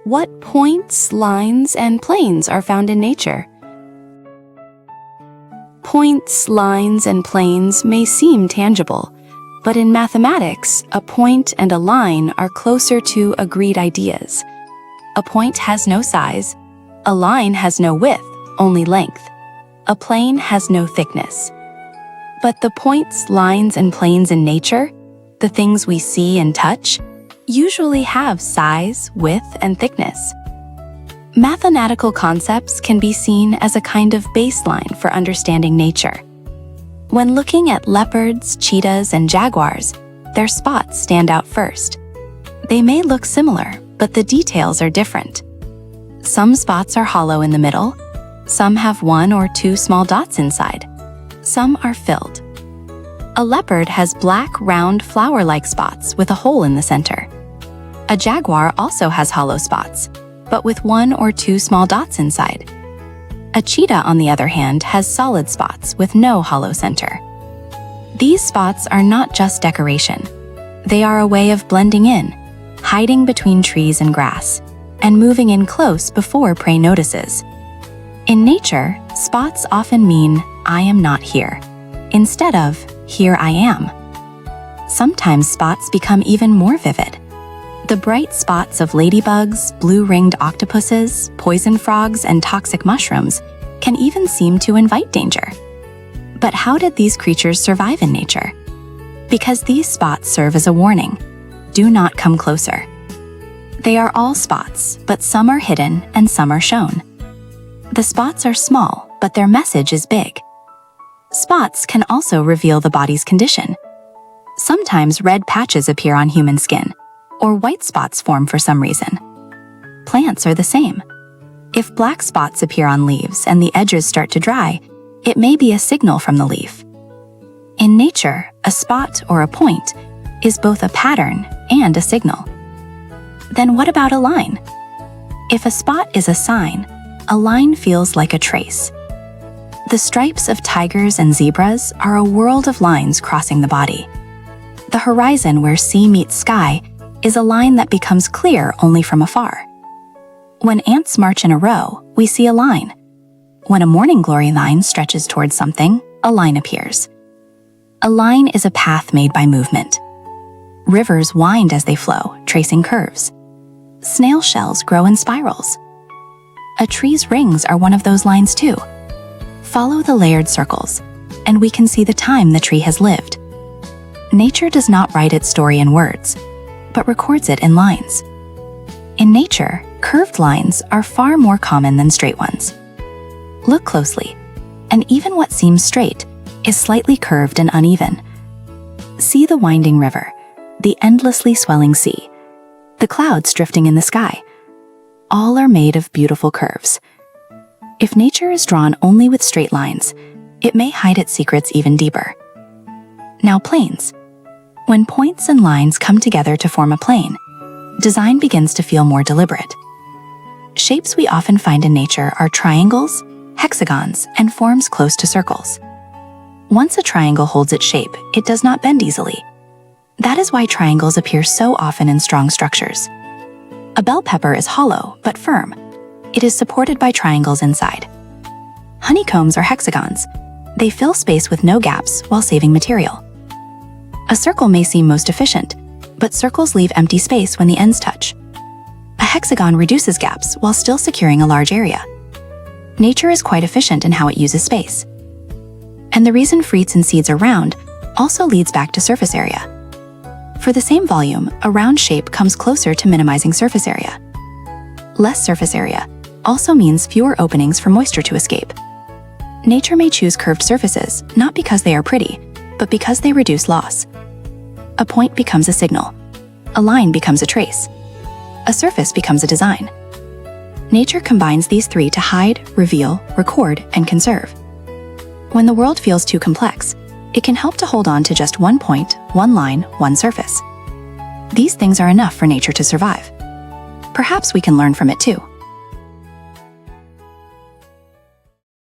What points, lines, and planes are found in nature? Points, lines, and planes may seem tangible, but in mathematics, a point and a line are closer to agreed ideas. A point has no size, a line has no width, only length. A plane has no thickness. But the points, lines, and planes in nature, the things we see and touch, usually have size, width, and thickness. Mathematical concepts can be seen as a kind of baseline for understanding nature. When looking at leopards, cheetahs, and jaguars, their spots stand out first. They may look similar, but the details are different. Some spots are hollow in the middle, some have 1 or 2 small dots inside, some are filled. A leopard has black, round, flower-like spots with a hole in the center. A jaguar also has hollow spots, but with 1 or 2 small dots inside. A cheetah, on the other hand, has solid spots with no hollow center. These spots are not just decoration. They are a way of blending in, hiding between trees and grass, and moving in close before prey notices. In nature, spots often mean, "I am not here," instead of, "Here I am." Sometimes spots become even more vivid. The bright spots of ladybugs, blue-ringed octopuses, poison frogs, and toxic mushrooms can even seem to invite danger. But how did these creatures survive in nature? Because these spots serve as a warning. Do not come closer. They are all spots, but some are hidden and some are shown. The spots are small, but their message is big. Spots can also reveal the body's condition. Sometimes red patches appear on human skin, or white spots form for some reason. Plants are the same. If black spots appear on leaves and the edges start to dry, it may be a signal from the leaf. In nature, a spot or a point is both a pattern and a signal. Then what about a line? If a spot is a sign, a line feels like a trace. The stripes of tigers and zebras are a world of lines crossing the body. The horizon where sea meets sky is a line that becomes clear only from afar. When ants march in a row, we see a line. When a morning glory line stretches towards something, a line appears. A line is a path made by movement. Rivers wind as they flow, tracing curves. Snail shells grow in spirals. A tree's rings are one of those lines too. Follow the layered circles, and we can see the time the tree has lived. Nature does not write its story in words, but records it in lines. In nature, curved lines are far more common than straight ones. Look closely, and even what seems straight is slightly curved and uneven. See the winding river, the endlessly swelling sea, the clouds drifting in the sky. All are made of beautiful curves. If nature is drawn only with straight lines, it may hide its secrets even deeper. Now, planes. When points and lines come together to form a plane, design begins to feel more deliberate. Shapes we often find in nature are triangles, hexagons, and forms close to circles. Once a triangle holds its shape, it does not bend easily. That is why triangles appear so often in strong structures. A bell pepper is hollow but firm. It is supported by triangles inside. Honeycombs are hexagons. They fill space with no gaps while saving material. A circle may seem most efficient, but circles leave empty space when the ends touch. A hexagon reduces gaps while still securing a large area. Nature is quite efficient in how it uses space. And the reason fruits and seeds are round also leads back to surface area. For the same volume, a round shape comes closer to minimizing surface area. Less surface area also means fewer openings for moisture to escape. Nature may choose curved surfaces not because they are pretty, but because they reduce loss. A point becomes a signal. A line becomes a trace. A surface becomes a design. Nature combines these three to hide, reveal, record, and conserve. When the world feels too complex, it can help to hold on to just one point, one line, one surface. These things are enough for nature to survive. Perhaps we can learn from it too.